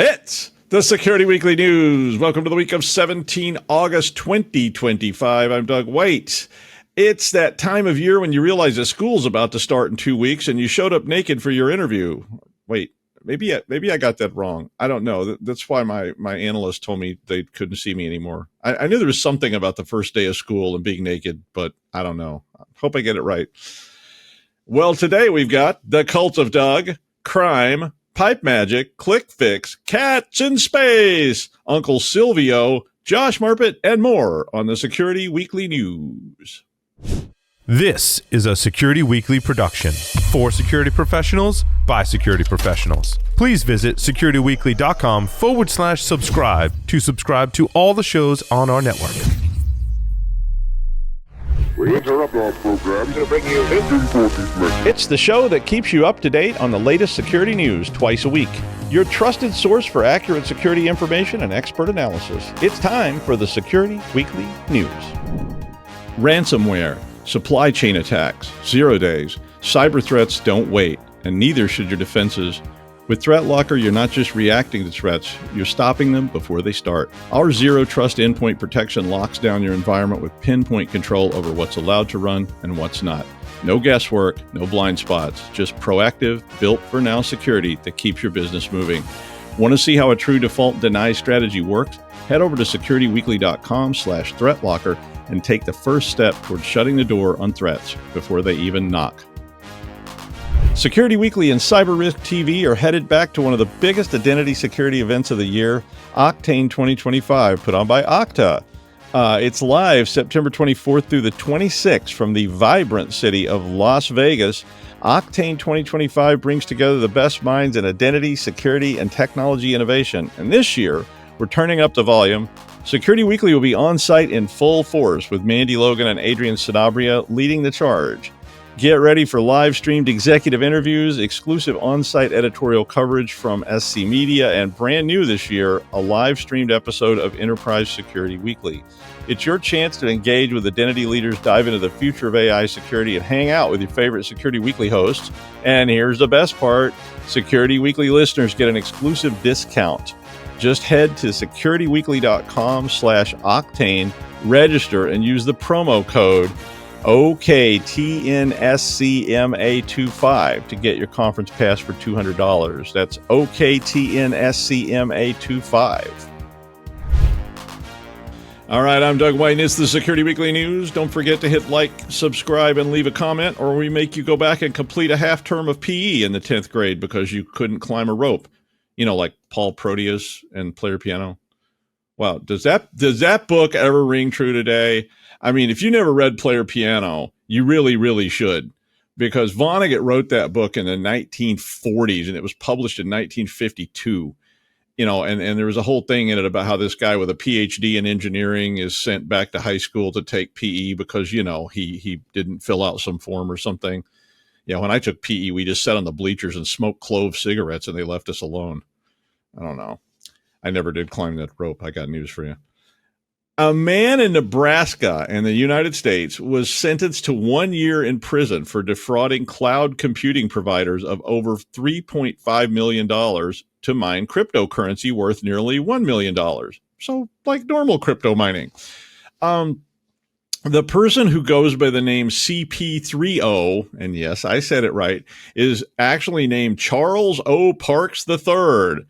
It's the Security Weekly News. Welcome to the week of 17 August 2025. I'm Doug White. It's that time of year when you realize that school's about to start in 2 weeks and you showed up naked for your interview. Wait, maybe I got that wrong. I don't know. That's why my analyst told me they couldn't see me anymore. I knew there was something about the first day of school and being naked, but I don't know. Hope I get it right. Well, today we've got the Cult of Doug, crime, Pipemagic, Clickfix, cats in space, Uncle Silvio, Josh Marpet, and more on the Security Weekly News. This is a Security Weekly production for security professionals by security professionals. Please visit securityweekly.com/subscribe to subscribe to all the shows on our network. We interrupt our program to bring you this important message. It's the show that keeps you up to date on the latest security news twice a week. Your trusted source for accurate security information and expert analysis. It's time for the Security Weekly News. Ransomware, supply chain attacks, 0 days, cyber threats don't wait, and neither should your defenses. With ThreatLocker, you're not just reacting to threats, you're stopping them before they start. Our zero trust endpoint protection locks down your environment with pinpoint control over what's allowed to run and what's not. No guesswork, no blind spots, just proactive, built for now security that keeps your business moving. Want to see how a true default deny strategy works? Head over to securityweekly.com/threatlocker and take the first step towards shutting the door on threats before they even knock. Security Weekly and Cyber Risk TV are headed back to one of the biggest identity security events of the year, Octane 2025, put on by Okta. It's live September 24th through the 26th from the vibrant city of Las Vegas. Octane 2025 brings together the best minds in identity, security, and technology innovation. And this year, we're turning up the volume. Security Weekly will be on site in full force with Mandy Logan and Adrian Sanabria leading the charge. Get ready for live-streamed executive interviews, exclusive on-site editorial coverage from SC Media, and brand new this year, a live-streamed episode of Enterprise Security Weekly. It's your chance to engage with identity leaders, dive into the future of AI security, and hang out with your favorite Security Weekly hosts. And here's the best part. Security Weekly listeners get an exclusive discount. Just head to securityweekly.com/octane, register, and use the promo code OKTNSCMA25 to get your conference pass for $200. That's OKTNSCMA25. All right, I'm Doug White, and it's the Security Weekly News. Don't forget to hit like, subscribe, and leave a comment, or we make you go back and complete a half term of PE in the 10th grade because you couldn't climb a rope. You know, like Paul Proteus and Player Piano. Wow, does that book ever ring true today? I mean, if you never read Player Piano, you really, really should, because Vonnegut wrote that book in the 1940s and it was published in 1952. You know, and there was a whole thing in it about how this guy with a PhD in engineering is sent back to high school to take PE because, you know, he didn't fill out some form or something. Yeah, when I took PE, we just sat on the bleachers and smoked clove cigarettes and they left us alone. I don't know. I never did climb that rope. I got news for you. A man in Nebraska in the United States was sentenced to 1 year in prison for defrauding cloud computing providers of over $3.5 million to mine cryptocurrency worth nearly $1 million. So like normal crypto mining. The person who goes by the name CP30, and yes, I said it right, is actually named Charles O. Parks III,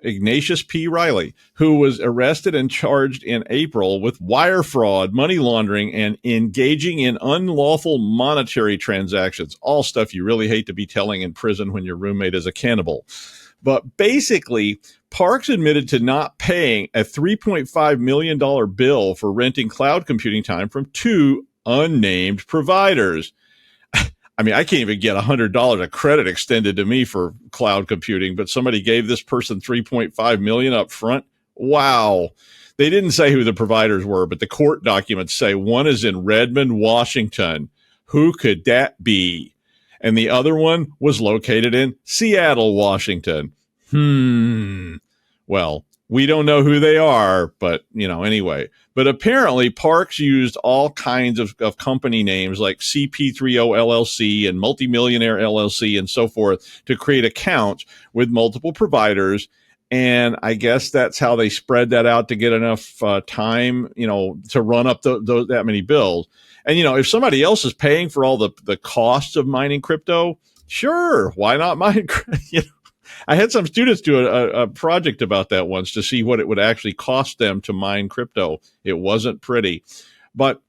Ignatius P. Riley, who was arrested and charged in April with wire fraud, money laundering, and engaging in unlawful monetary transactions. All stuff you really hate to be telling in prison when your roommate is a cannibal. But basically, Parks admitted to not paying a $3.5 million bill for renting cloud computing time from two unnamed providers. I mean, I can't even get $100 of credit extended to me for cloud computing, but somebody gave this person $3.5 million up front. Wow. They didn't say who the providers were, but the court documents say one is in Redmond, Washington. Who could that be? And the other one was located in Seattle, Washington. Well, We don't know who they are, but anyway. But apparently Parks used all kinds of company names like CP30 LLC and Multimillionaire LLC and so forth to create accounts with multiple providers. And I guess that's how they spread that out to get enough time, to run up that many bills. And, if somebody else is paying for all the costs of mining crypto, sure, why not mine? I had some students do a project about that once to see what it would actually cost them to mine crypto. It wasn't pretty. But,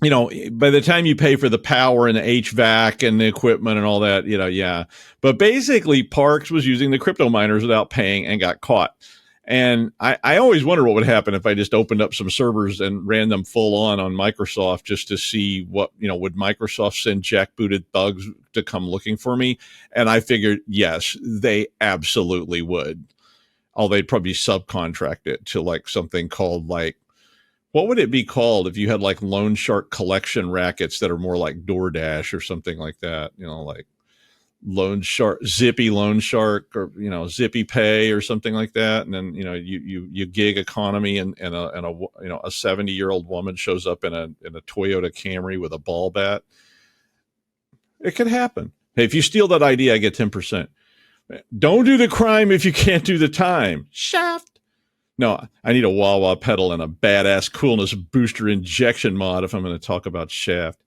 by the time you pay for the power and the HVAC and the equipment and all that, yeah. But basically, Parks was using the crypto miners without paying and got caught. And I always wonder what would happen if I just opened up some servers and ran them full on Microsoft just to see what, would Microsoft send jackbooted thugs to come looking for me? And I figured, yes, they absolutely would. Although they'd probably subcontract it to like something called what would it be called if you had like loan shark collection rackets that are more like DoorDash or something like that, like loan shark, zippy loan shark, or zippy pay or something like that. And then you gig economy and a 70-year-old woman shows up in a Toyota Camry with a ball bat. It could happen. Hey, if you steal that idea, I get 10%. Don't do the crime if you can't do the time. Shaft. No, I need a wah-wah pedal and a badass coolness booster injection mod if I'm going to talk about Shaft.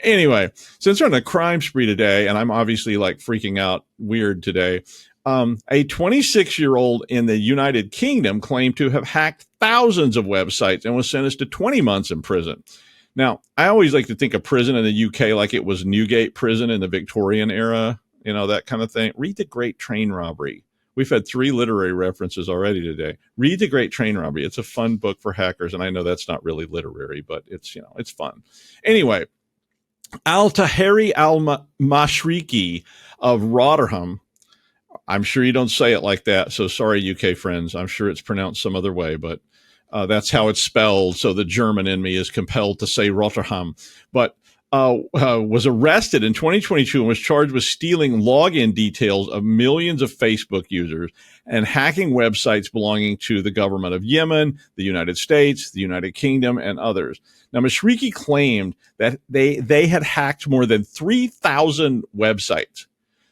Anyway, since we're on a crime spree today, and I'm obviously like freaking out weird today, a 26-year-old in the United Kingdom claimed to have hacked thousands of websites and was sentenced to 20 months in prison. Now, I always like to think of prison in the UK like it was Newgate Prison in the Victorian era, that kind of thing. Read The Great Train Robbery. We've had 3 literary references already today. Read The Great Train Robbery. It's a fun book for hackers, and I know that's not really literary, but it's, it's fun. Anyway, Al-Taheri Al-Mashriki of Rotherham. I'm sure you don't say it like that, so sorry, UK friends. I'm sure it's pronounced some other way, but that's how it's spelled, so the German in me is compelled to say Rotherham. But was arrested in 2022 and was charged with stealing login details of millions of Facebook users and hacking websites belonging to the government of Yemen, the United States, the United Kingdom, and others. Now, Mashriki claimed that they had hacked more than 3,000 websites.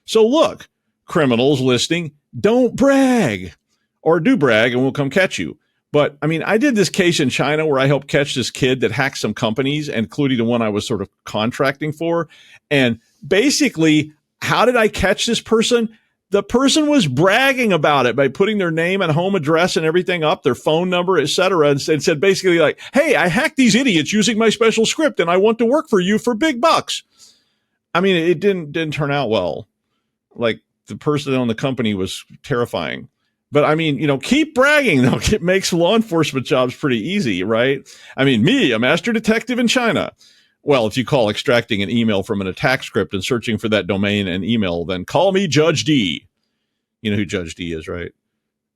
So look, criminals listening, don't brag, or do brag and we'll come catch you. But I mean, I did this case in China where I helped catch this kid that hacked some companies, including the one I was sort of contracting for. And basically, how did I catch this person? The person was bragging about it by putting their name and home address and everything up, their phone number, et cetera, and said basically like, hey, I hacked these idiots using my special script and I want to work for you for big bucks. I mean, it didn't turn out well. Like the person on the company was terrifying. But I mean, keep bragging, though. It makes law enforcement jobs pretty easy, right? I mean, me, a master detective in China. Well, if you call extracting an email from an attack script and searching for that domain and email, then call me Judge D. You know who Judge D is, right?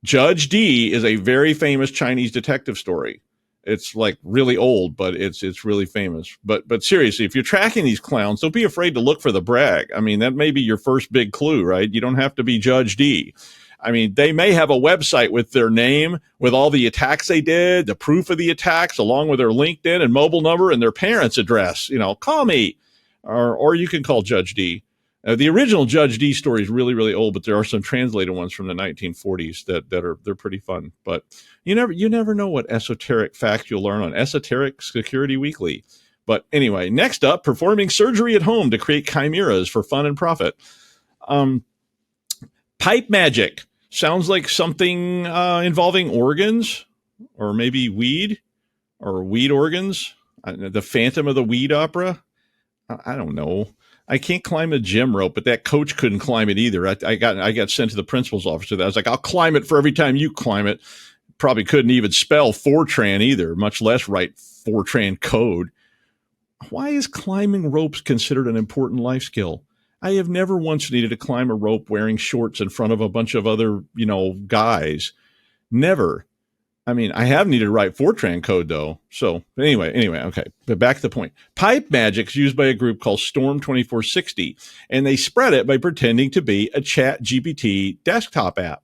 Judge D is a very famous Chinese detective story. It's like really old, but it's really famous. But seriously, if you're tracking these clowns, don't be afraid to look for the brag. I mean, that may be your first big clue, right? You don't have to be Judge D. I mean, they may have a website with their name, with all the attacks they did, the proof of the attacks, along with their LinkedIn and mobile number and their parents' address. Call me, or you can call Judge D. The original Judge D story is really, really old, but there are some translated ones from the 1940s they're pretty fun. But you never know what esoteric facts you'll learn on Esoteric Security Weekly. But anyway, next up, performing surgery at home to create chimeras for fun and profit. Pipemagic. Sounds like something involving organs, or maybe weed, or weed organs. The Phantom of the Weed Opera. I don't know. I can't climb a gym rope, but that coach couldn't climb it either. I got sent to the principal's office. I was like, I'll climb it for every time you climb it. Probably couldn't even spell Fortran either, much less write Fortran code. Why is climbing ropes considered an important life skill? I have never once needed to climb a rope wearing shorts in front of a bunch of other, guys. Never. I mean, I have needed to write Fortran code, though. So anyway, okay. But back to the point. Pipemagic is used by a group called Storm 2460, and they spread it by pretending to be a Chat GPT desktop app.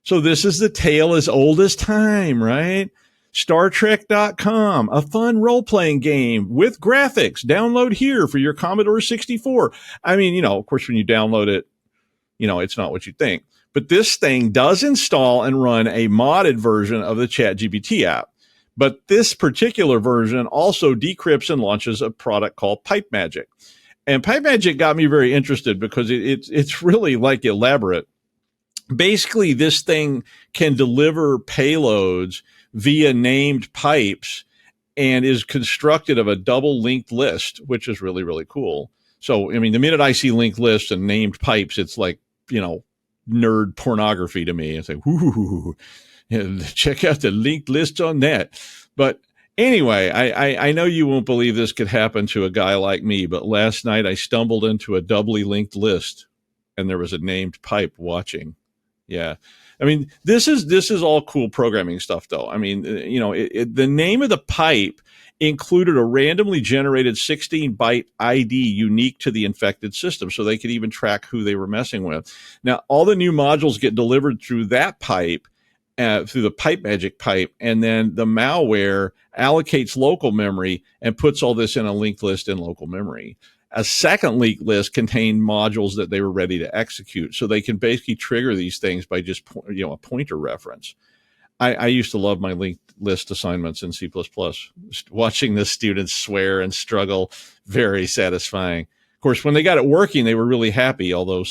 So this is the tale as old as time, right? StarTrek.com, a fun role-playing game with graphics. Download here for your Commodore 64. I mean, of course, when you download it, it's not what you think. But this thing does install and run a modded version of the ChatGPT app. But this particular version also decrypts and launches a product called Pipemagic. And Pipemagic got me very interested because it's really like elaborate. Basically, this thing can deliver payloads via named pipes and is constructed of a double linked list, which is really, really cool. So, I mean, the minute I see linked lists and named pipes, it's like, nerd pornography to me. It's like, whoo, check out the linked lists on that. But anyway, I know you won't believe this could happen to a guy like me, but last night I stumbled into a doubly linked list and there was a named pipe watching. Yeah. I mean, this is all cool programming stuff, though. I mean, the name of the pipe included a randomly generated 16-byte ID unique to the infected system, so they could even track who they were messing with. Now, all the new modules get delivered through that pipe, through the Pipemagic pipe, and then the malware allocates local memory and puts all this in a linked list in local memory. A second linked list contained modules that they were ready to execute. So they can basically trigger these things by just, a pointer reference. I used to love my linked list assignments in C++. Watching the students swear and struggle, very satisfying. Of course, when they got it working, they were really happy, although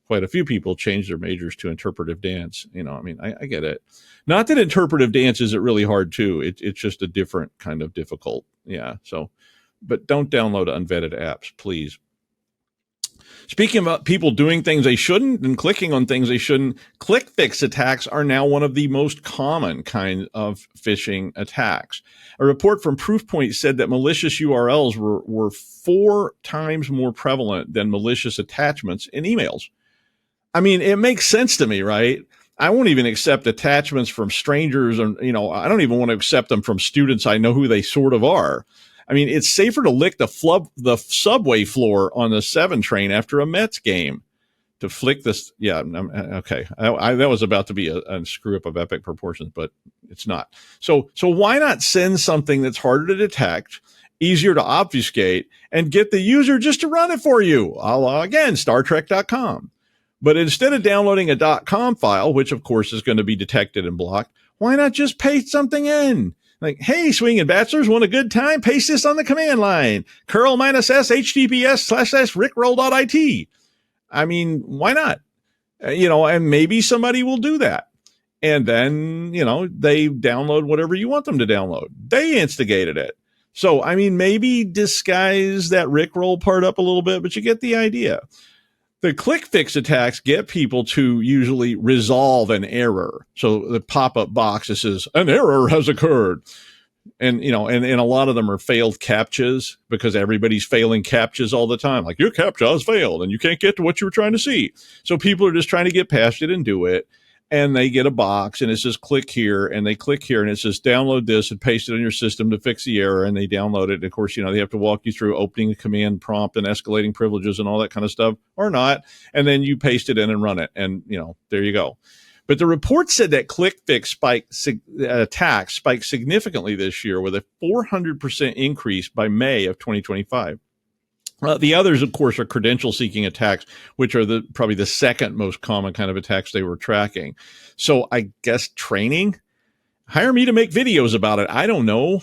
quite a few people changed their majors to interpretive dance. I get it. Not that interpretive dance isn't really hard, too. It's just a different kind of difficult. Yeah, so... But don't download unvetted apps, please. Speaking about people doing things they shouldn't and clicking on things they shouldn't, Clickfix attacks are now one of the most common kind of phishing attacks. A report from Proofpoint said that malicious URLs were 4 times more prevalent than malicious attachments in emails. I mean, it makes sense to me, right? I won't even accept attachments from strangers, and I don't even want to accept them from students I know who they sort of are. I mean, it's safer to lick the subway floor on the 7 train after a Mets game. To flick this, yeah, okay. That was about to be a screw up of epic proportions, but it's not. So why not send something that's harder to detect, easier to obfuscate, and get the user just to run it for you? Again, StarTrek.com. But instead of downloading a .com file, which of course is going to be detected and blocked, why not just paste something in? Like, hey, swinging bachelors, want a good time? Paste this on the command line. curl -s https://rickroll.it. I mean, why not? And maybe somebody will do that. And then, they download whatever you want them to download. They instigated it. So, I mean, maybe disguise that Rickroll part up a little bit, but you get the idea. The Clickfix attacks get people to usually resolve an error. So the pop-up box that says, an error has occurred. And, and a lot of them are failed CAPTCHAs because everybody's failing CAPTCHAs all the time. Like, your CAPTCHA has failed and you can't get to what you were trying to see. So people are just trying to get past it and do it. And they get a box and it says click here, and they click here and it says download this and paste it on your system to fix the error, and they download it. And of course, they have to walk you through opening the command prompt and escalating privileges and all that kind of stuff, or not. And then you paste it in and run it, and there you go. But the report said that Clickfix attacks spiked significantly this year with a 400% increase by May of 2025. The others, of course, are credential-seeking attacks, which are probably the second most common kind of attacks they were tracking. So I guess training? Hire me to make videos about it. I don't know.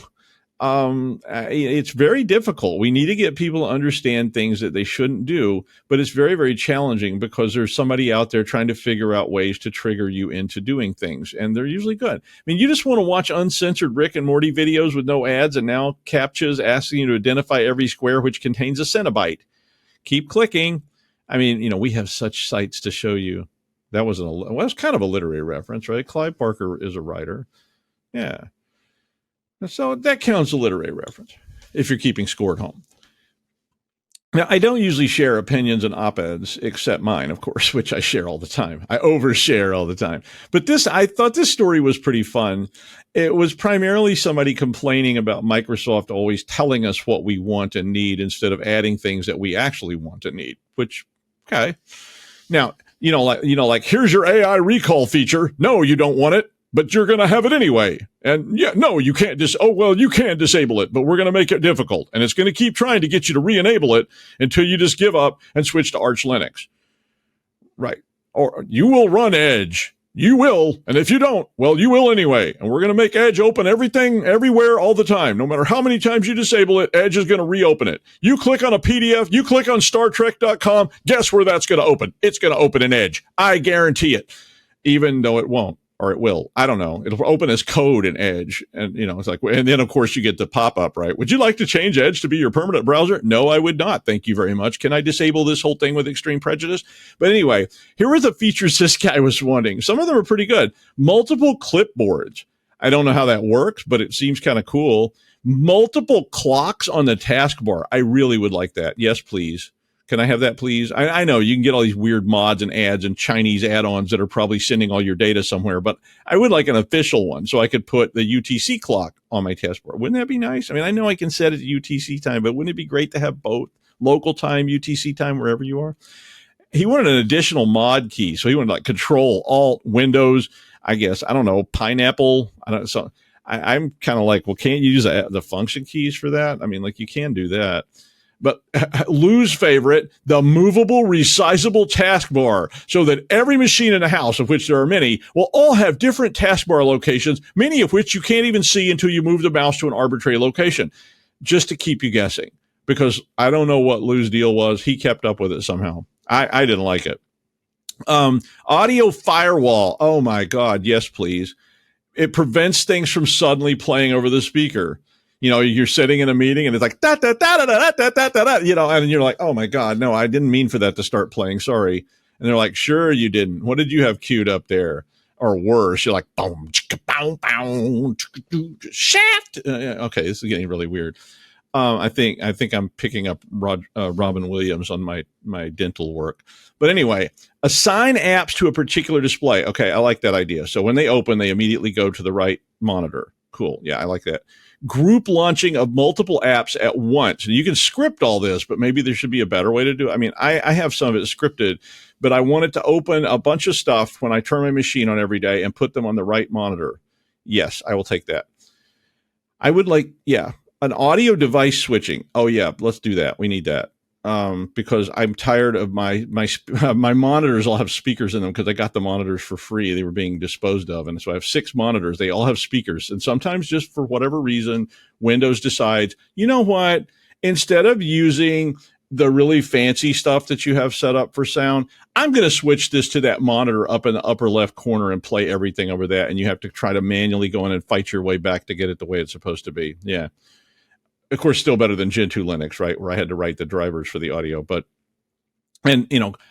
It's very difficult. We need to get people to understand things that they shouldn't do, but it's very, very challenging because there's somebody out there trying to figure out ways to trigger you into doing things, and they're usually good. I mean, you just want to watch uncensored Rick and Morty videos with no ads, and now CAPTCHAs asking you to identify every square which contains a centibyte. Keep clicking. I mean, we have such sites to show you. That was kind of a literary reference, right? Clive Barker is a writer. Yeah. So that counts a literary reference if you're keeping score at home. Now, I don't usually share opinions and op-eds except mine, of course, which I share all the time. I overshare all the time. But I thought this story was pretty fun. It was primarily somebody complaining about Microsoft always telling us what we want and need instead of adding things that we actually want and need, which, okay. Now, like here's your AI recall feature. No, you don't want it, but you're going to have it anyway. And yeah, no, you can't you can disable it, but we're going to make it difficult. And it's going to keep trying to get you to re-enable it until you just give up and switch to Arch Linux. Right. Or you will run Edge. You will. And if you don't, well, you will anyway. And we're going to make Edge open everything, everywhere, all the time. No matter how many times you disable it, Edge is going to reopen it. You click on a PDF, you click on StarTrek.com, guess where that's going to open? It's going to open in Edge. I guarantee it. Even though it won't. Or it will. I don't know. It'll open as code in Edge. And, it's like, and then, of course, you get the pop-up, right? Would you like to change Edge to be your permanent browser? No, I would not. Thank you very much. Can I disable this whole thing with extreme prejudice? But anyway, here are the features this guy was wanting. Some of them are pretty good. Multiple clipboards. I don't know how that works, but it seems kind of cool. Multiple clocks on the taskbar. I really would like that. Yes, please. Can I have that, please? I know you can get all these weird mods and ads and Chinese add-ons that are probably sending all your data somewhere, but I would like an official one so I could put the UTC clock on my taskbar. Wouldn't that be nice? I mean, I know I can set it to UTC time, but wouldn't it be great to have both local time, UTC time, wherever you are? He wanted an additional mod key. So he wanted like Control, Alt, Windows, I guess, I don't know, Pineapple. I'm kind of like, well, can't you use the function keys for that? I mean, like you can do that. But Lou's favorite, the movable resizable taskbar, so that every machine in a house, of which there are many, will all have different taskbar locations, many of which you can't even see until you move the mouse to an arbitrary location, just to keep you guessing. Because I don't know what Lou's deal was. He kept up with it somehow. I didn't like it. Audio firewall. Oh, my God. Yes, please. It prevents things from suddenly playing over the speaker. You're sitting in a meeting and it's like, da, da, da, da, da, da, da, da, da, and you're like, oh my God, no, I didn't mean for that to start playing. Sorry. And they're like, sure, you didn't. What did you have queued up there? Or worse, you're like, boom, chicka, bow, bow, shaft. Okay, this is getting really weird. I think I'm picking up Robin Williams on my dental work. But anyway, assign apps to a particular display. Okay, I like that idea. So when they open, they immediately go to the right monitor. Cool. Yeah, I like that. Group launching of multiple apps at once. And you can script all this, but maybe there should be a better way to do it. I mean, I have some of it scripted, but I want it to open a bunch of stuff when I turn my machine on every day and put them on the right monitor. Yes, I will take that. I would like, an audio device switching. Oh yeah, let's do that. We need that. Because I'm tired of my monitors all have speakers in them because I got the monitors for free. They were being disposed of. And so I have 6 monitors. They all have speakers. And sometimes just for whatever reason, Windows decides, you know what? Instead of using the really fancy stuff that you have set up for sound, I'm going to switch this to that monitor up in the upper left corner and play everything over that. And you have to try to manually go in and fight your way back to get it the way it's supposed to be. Yeah. Of course, still better than Gentoo Linux, right? Where I had to write the drivers for the audio.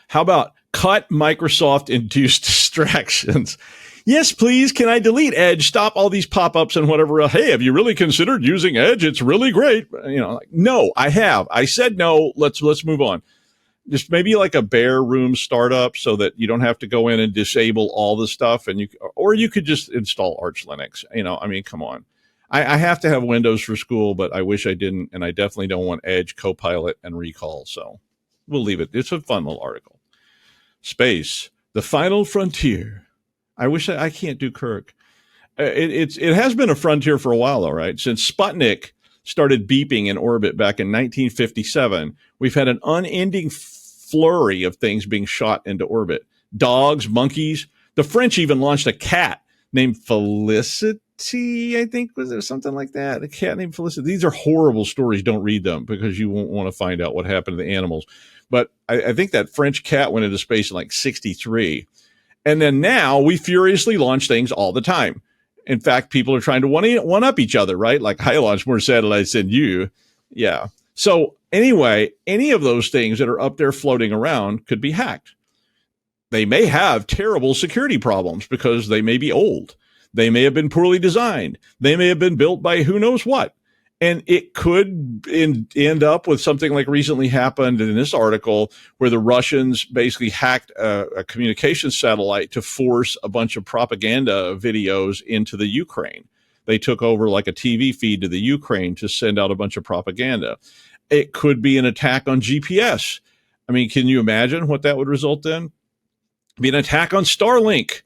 How about cut Microsoft-induced distractions? Yes, please. Can I delete Edge? Stop all these pop-ups and whatever. Hey, have you really considered using Edge? It's really great. No, I have. I said no. Let's move on. Just maybe like a bare room startup so that you don't have to go in and disable all the stuff, or you could just install Arch Linux. Come on. I have to have Windows for school, but I wish I didn't, and I definitely don't want Edge, Copilot, and Recall. So we'll leave it. It's a fun little article. Space, the final frontier. I wish I can't do Kirk. It has been a frontier for a while, though, right? Since Sputnik started beeping in orbit back in 1957, we've had an unending flurry of things being shot into orbit. Dogs, monkeys. The French even launched a cat named Felicity. I think, was there something like that? A cat named Felicity. These are horrible stories. Don't read them because you won't want to find out what happened to the animals. But I think that French cat went into space in like 1963. And then now we furiously launch things all the time. In fact, people are trying to one up each other, right? Like, I launch more satellites than you. Yeah. So anyway, any of those things that are up there floating around could be hacked. They may have terrible security problems because they may be old. They may have been poorly designed. They may have been built by who knows what. And it could end up with something like recently happened in this article where the Russians basically hacked a communications satellite to force a bunch of propaganda videos into the Ukraine. They took over like a TV feed to the Ukraine to send out a bunch of propaganda. It could be an attack on GPS. I mean, can you imagine what that would result in? Be an attack on Starlink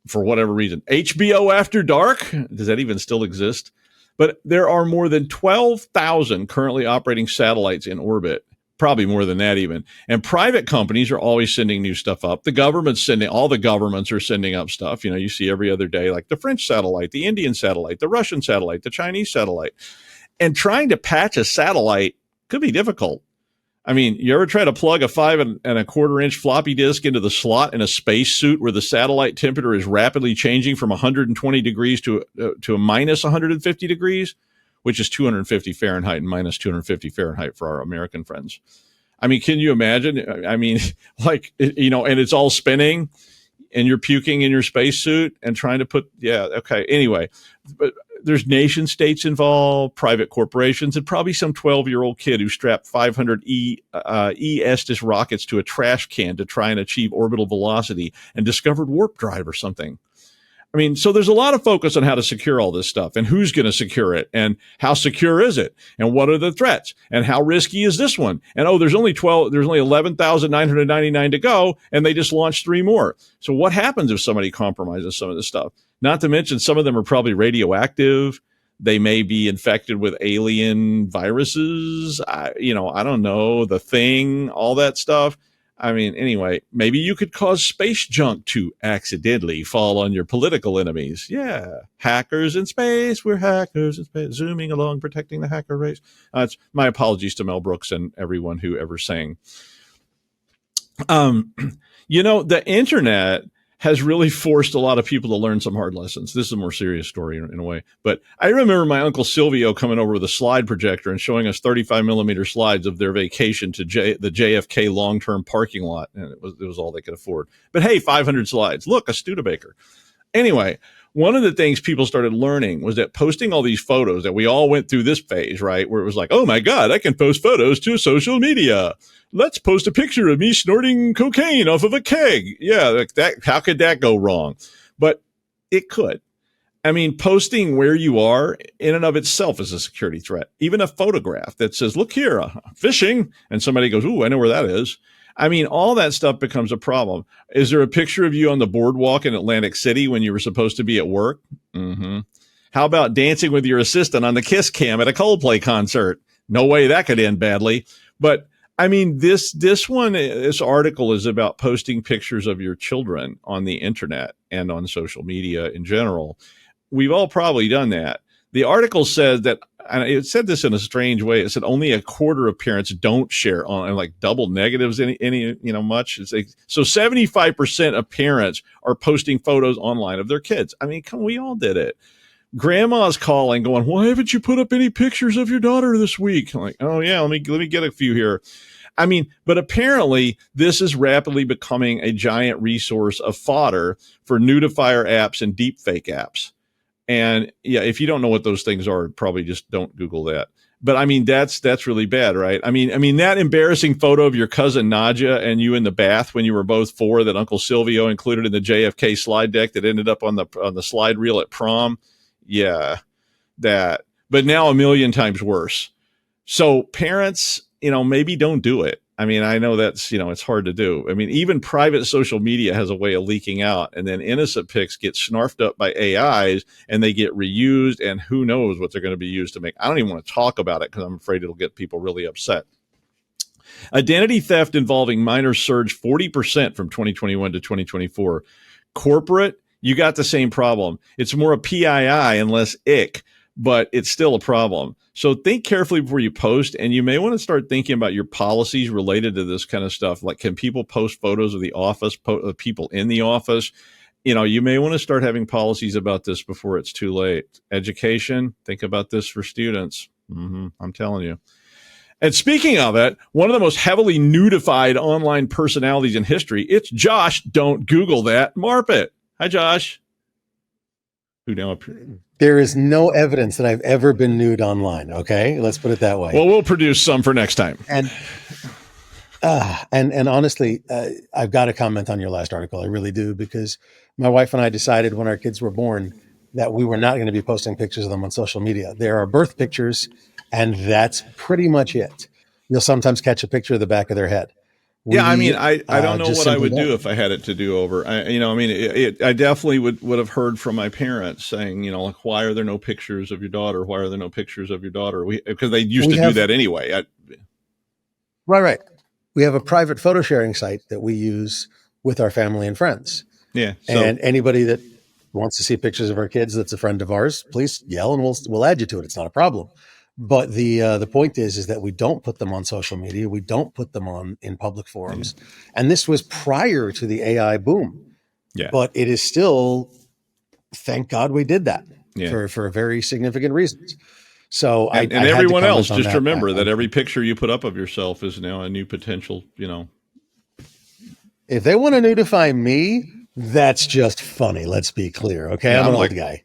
for whatever reason. HBO After Dark, does that even still exist? But there are more than 12,000 currently operating satellites in orbit, probably more than that even. And private companies are always sending new stuff up. All the governments are sending up stuff. You see every other day, like the French satellite, the Indian satellite, the Russian satellite, the Chinese satellite. And trying to patch a satellite could be difficult. I mean, you ever try to plug a 5.25-inch floppy disk into the slot in a spacesuit where the satellite temperature is rapidly changing from 120 degrees to a minus 150 degrees, which is 250 Fahrenheit and minus 250 Fahrenheit for our American friends. I mean, can you imagine? I mean, and it's all spinning and you're puking in your spacesuit and trying to okay. Anyway, but there's nation states involved, private corporations, and probably some 12-year-old kid who strapped 500 Estes rockets to a trash can to try and achieve orbital velocity and discovered warp drive or something. I mean, so there's a lot of focus on how to secure all this stuff and who's going to secure it and how secure is it and what are the threats and how risky is this one? And there's only 11,999 to go and they just launched 3 more. So what happens if somebody compromises some of this stuff? Not to mention some of them are probably radioactive. They may be infected with alien viruses. I don't know, the thing, all that stuff. I mean, anyway, maybe you could cause space junk to accidentally fall on your political enemies. Yeah. Hackers in space. We're hackers in space. Zooming along, protecting the hacker race. It's my apologies to Mel Brooks and everyone who ever sang. The internet has really forced a lot of people to learn some hard lessons. This is a more serious story in a way. But I remember my Uncle Silvio coming over with a slide projector and showing us 35 millimeter slides of their vacation to the JFK long-term parking lot. And it was all they could afford. But hey, 500 slides. Look, a Studebaker. Anyway, one of the things people started learning was that posting all these photos, that we all went through this phase, right? Where it was like, oh my God, I can post photos to social media. Let's post a picture of me snorting cocaine off of a keg. Yeah, like that. How could that go wrong? But it could. I mean, posting where you are in and of itself is a security threat. Even a photograph that says, look here, fishing, and somebody goes, ooh, I know where that is. I mean, all that stuff becomes a problem. Is there a picture of you on the boardwalk in Atlantic City when you were supposed to be at work? Mm-hmm. How about dancing with your assistant on the Kiss cam at a Coldplay concert? No way that could end badly. But I mean, this article is about posting pictures of your children on the internet and on social media in general. We've all probably done that. The article says that, and it said this in a strange way. It said only a quarter of parents don't share on, like double negatives much. It's like, so 75% of parents are posting photos online of their kids. I mean, we all did it. Grandma's calling, going, why haven't you put up any pictures of your daughter this week? I'm like, oh yeah, let me get a few here. I mean, but apparently this is rapidly becoming a giant resource of fodder for nudifier apps and deepfake apps. And yeah, if you don't know what those things are, probably just don't Google that. But I mean, that's really bad, right? I mean that embarrassing photo of your cousin Nadia and you in the bath when you were both 4 that Uncle Silvio included in the JFK slide deck that ended up on the slide reel at prom. Yeah, that. But now a million times worse. So parents, maybe don't do it. I mean, I know that's, it's hard to do. I mean, even private social media has a way of leaking out, and then innocent pics get snarfed up by AIs and they get reused, and who knows what they're going to be used to make. I don't even want to talk about it because I'm afraid it'll get people really upset. Identity theft involving minors surged 40% from 2021 to 2024. Corporate, you got the same problem. It's more a PII and less ick, but it's still a problem. So think carefully before you post, and you may want to start thinking about your policies related to this kind of stuff. Like, can people post photos of the office, people in the office? You may want to start having policies about this before it's too late. Education, think about this for students. I'm telling you. And speaking of it, one of the most heavily nudified online personalities in history, it's Josh. Don't Google that. Marpet. Hi, Josh. Who now appears? There is no evidence that I've ever been nude online. Okay, let's put it that way. Well, we'll produce some for next time. And honestly, I've got to comment on your last article. I really do, because my wife and I decided when our kids were born that we were not going to be posting pictures of them on social media. There are birth pictures, and that's pretty much it. You'll sometimes catch a picture of the back of their head. Yeah, I mean, I don't know just what I simply would do don't. if I had it to do over. I mean, I definitely would have heard from my parents saying, like, why are there no pictures of your daughter? Why are there no pictures of your daughter? Because they used We to do have that anyway. right. We have a private photo sharing site that we use with our family and friends. Yeah. So And anybody that wants to see pictures of our kids that's a friend of ours, please yell and we'll add you to it. It's not a problem. But the point is that we don't put them on social media. We don't put them on in public forums. And this was prior to the AI boom. yeah, But it is still, thank God we did that yeah. for very significant reasons. So And I had to everyone comment else, on just that. remember that every picture you put up of yourself is now a new potential. If they want to notify me, that's just funny. Let's be clear. Okay. Yeah, I'm an I'm like, old guy.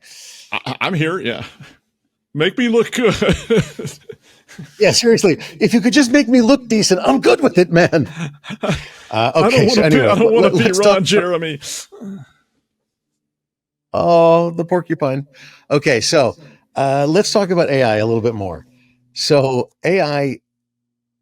I'm here. Yeah, make me look good. Yeah, seriously. If you could just make me look decent, I'm good with it, man. Okay. So anyway, I don't want to be let's Ron talk. Jeremy. Oh, the porcupine. Okay. So let's talk about AI a little bit more. So AI,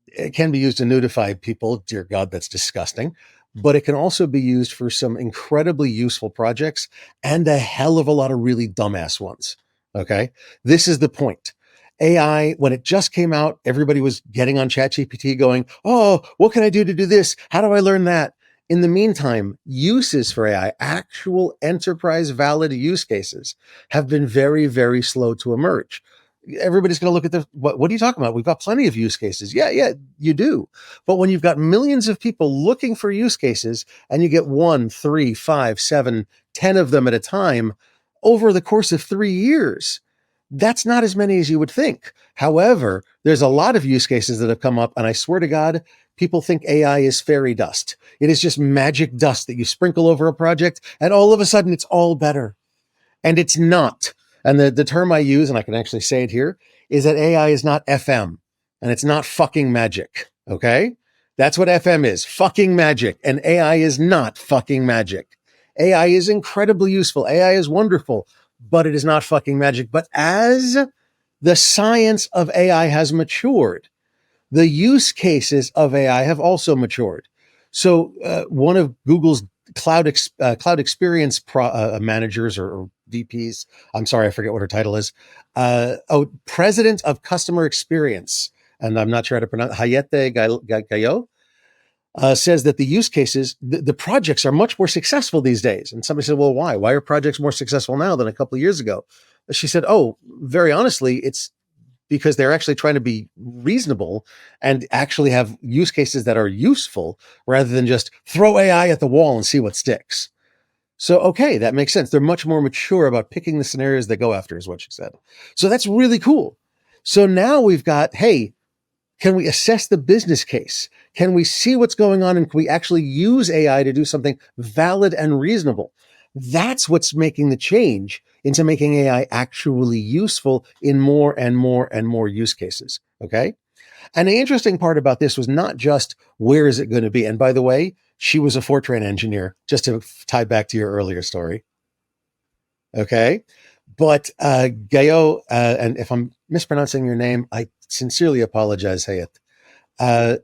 it can be used to notify people. Dear God, that's disgusting. But it can also be used for some incredibly useful projects and a hell of a lot of really dumbass ones. Okay. This is the point. AI, when it just came out, everybody was getting on ChatGPT going, oh, what can I do to do this? How do I learn that? In the meantime, uses for AI, actual enterprise valid use cases, have been very, very slow to emerge. Everybody's going to look at the, what are you talking about? We've got plenty of use cases. Yeah, you do. But when you've got millions of people looking for use cases and you get 1, 3, 5, 7, 10 of them at a time over the course of 3 years, that's not as many as you would think. However, there's a lot of use cases that have come up, and I swear to God, people think AI is fairy dust. It is just magic dust that you sprinkle over a project, and all of a sudden it's all better. And it's not. And the term I use, and I can actually say it here, is that AI is not FM and it's not fucking magic. Okay. That's what FM is, fucking magic. And AI is not fucking magic. AI is incredibly useful. AI is wonderful, but it is not fucking magic. But as the science of AI has matured, the use cases of AI have also matured. So one of Google's cloud experience managers or VPs, I'm sorry, I forget what her title is. President of Customer Experience, and I'm not sure how to pronounce Hayete Gayo, says that the use cases, the projects are much more successful these days. And somebody said, well, why? Why are projects more successful now than a couple of years ago? She said, oh, very honestly, it's because they're actually trying to be reasonable and actually have use cases that are useful rather than just throw AI at the wall and see what sticks. So, okay, that makes sense. They're much more mature about picking the scenarios they go after, is what she said. So that's really cool. So now we've got, hey, can we assess the business case? Can we see what's going on? And can we actually use AI to do something valid and reasonable? That's what's making the change into making AI actually useful in more and more and more use cases. Okay. And the interesting part about this was not just where is it going to be? And by the way, she was a Fortran engineer, just to tie back to your earlier story. Okay. But Gayo, and if I'm mispronouncing your name, I sincerely apologize, Hayat.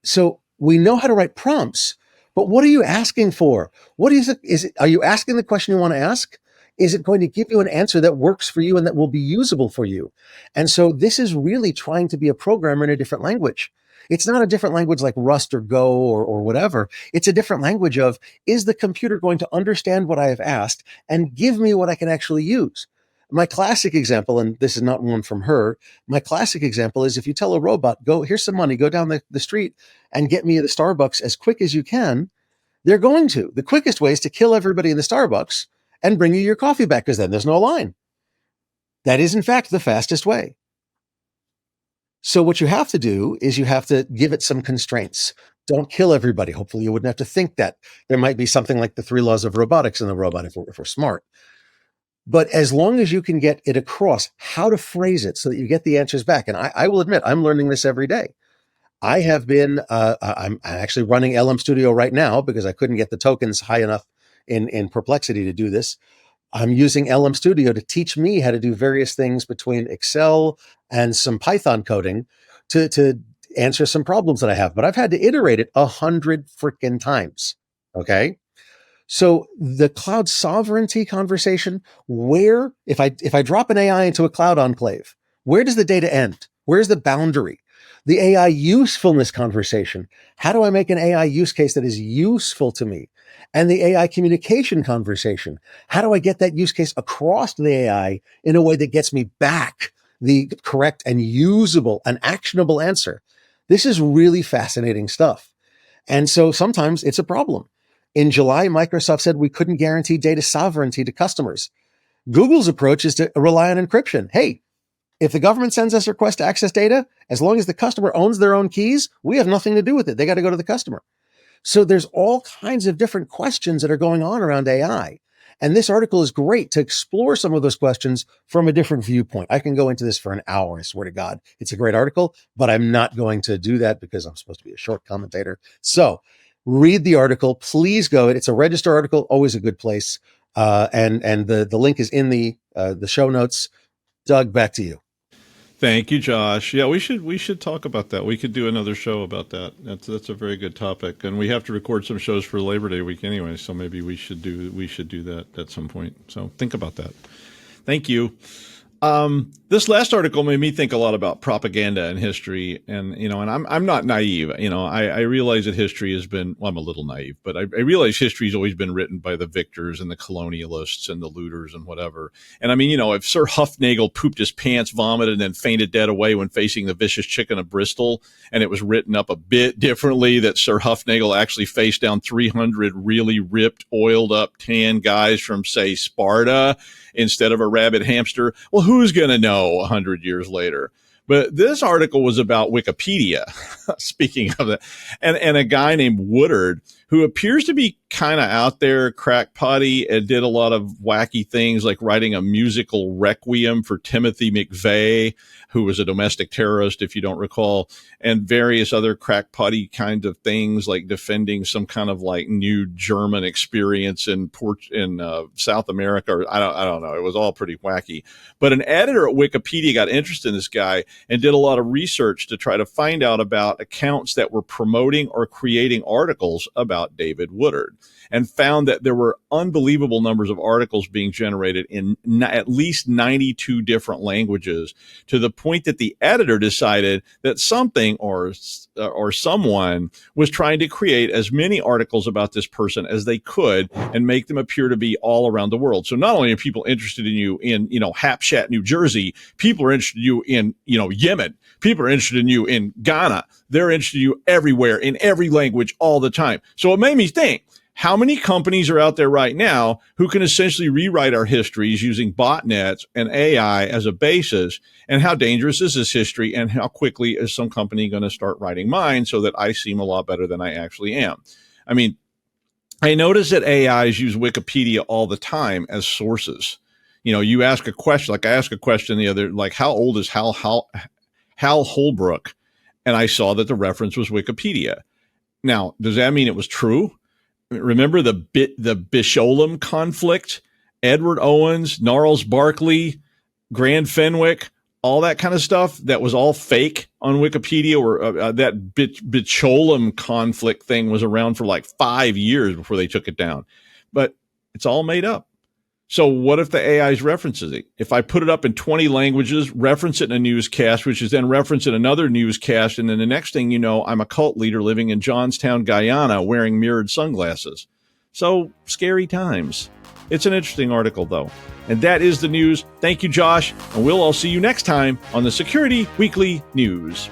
So we know how to write prompts, but what are you asking for? What is it? Are you asking the question you want to ask? Is it going to give you an answer that works for you and that will be usable for you? And so this is really trying to be a programmer in a different language. It's not a different language like Rust or Go or whatever. It's a different language of, is the computer going to understand what I have asked and give me what I can actually use? My classic example, and this is not one from her, my classic example is if you tell a robot, go, here's some money, go down the street and get me the Starbucks as quick as you can, they're going to. The quickest way is to kill everybody in the Starbucks and bring you your coffee back because then there's no line. That is, in fact, the fastest way. So what you have to do is you have to give it some constraints. Don't kill everybody. Hopefully you wouldn't have to think that. There might be something like the 3 laws of robotics in the robot if we're smart. But as long as you can get it across how to phrase it so that you get the answers back. And I will admit, I'm learning this every day. I have been, I'm actually running LM Studio right now because I couldn't get the tokens high enough in Perplexity to do this. I'm using LM Studio to teach me how to do various things between Excel and some Python coding to answer some problems that I have, but I've had to iterate it 100 freaking times. Okay. So the cloud sovereignty conversation, where, if I drop an AI into a cloud enclave, where does the data end? Where's the boundary? The AI usefulness conversation. How do I make an AI use case that is useful to me? And the AI communication conversation. How do I get that use case across to the AI in a way that gets me back the correct and usable and actionable answer? This is really fascinating stuff. And so sometimes it's a problem. In July, Microsoft said we couldn't guarantee data sovereignty to customers. Google's approach is to rely on encryption. Hey, if the government sends us a request to access data, as long as the customer owns their own keys, we have nothing to do with it. They got to go to the customer. So there's all kinds of different questions that are going on around AI. And this article is great to explore some of those questions from a different viewpoint. I can go into this for an hour, I swear to God. It's a great article, but I'm not going to do that because I'm supposed to be a short commentator. So read the article. Please go. It's a register article, always a good place. And the link is in the show notes. Doug, back to you. Thank you, Josh. Yeah, we should talk about that. We could do another show about that. That's a very good topic, and we have to record some shows for Labor Day week anyway. So maybe we should do that at some point. So think about that. Thank you. This last article made me think a lot about propaganda and history, and I'm not naive. I realize that history has been, well, I'm a little naive, but I realize history has always been written by the victors and the colonialists and the looters and whatever. And I mean, if Sir Huffnagel pooped his pants, vomited, and then fainted dead away when facing the vicious chicken of Bristol, and it was written up a bit differently that Sir Huffnagel actually faced down 300 really ripped, oiled up, tan guys from, say, Sparta instead of a rabid hamster, well, who's going to know 100 years later? But this article was about Wikipedia, speaking of that, and a guy named Woodard, who appears to be kind of out there, crackpotty, and did a lot of wacky things like writing a musical requiem for Timothy McVeigh, who was a domestic terrorist, if you don't recall, and various other crackpotty kinds of things like defending some kind of like new German experience in South America. Or I don't know. It was all pretty wacky. But an editor at Wikipedia got interested in this guy and did a lot of research to try to find out about accounts that were promoting or creating articles about David Woodard, and found that there were unbelievable numbers of articles being generated in at least 92 different languages, to the point that the editor decided that something or someone was trying to create as many articles about this person as they could and make them appear to be all around the world. So not only are people interested in you in, Hapshat, New Jersey, people are interested in you in, Yemen. People are interested in you in Ghana. They're interested in you everywhere, in every language, all the time. So it made me think, how many companies are out there right now who can essentially rewrite our histories using botnets and AI as a basis? And how dangerous is this history? And how quickly is some company going to start writing mine so that I seem a lot better than I actually am? I mean, I notice that AIs use Wikipedia all the time as sources. You ask a question, like I asked a question the other, like, how old is Hal Holbrook? And I saw that the reference was Wikipedia. Now, does that mean it was true? Remember the Bisholam conflict? Edward Owens, Gnarls Barkley, Grand Fenwick, all that kind of stuff that was all fake on Wikipedia, or that Bisholam conflict thing was around for like 5 years before they took it down. But it's all made up. So what if the AI's references it? If I put it up in 20 languages, reference it in a newscast, which is then referenced in another newscast, and then the next thing you know, I'm a cult leader living in Johnstown, Guyana, wearing mirrored sunglasses. So scary times. It's an interesting article, though. And that is the news. Thank you, Josh. And we'll all see you next time on the Security Weekly News.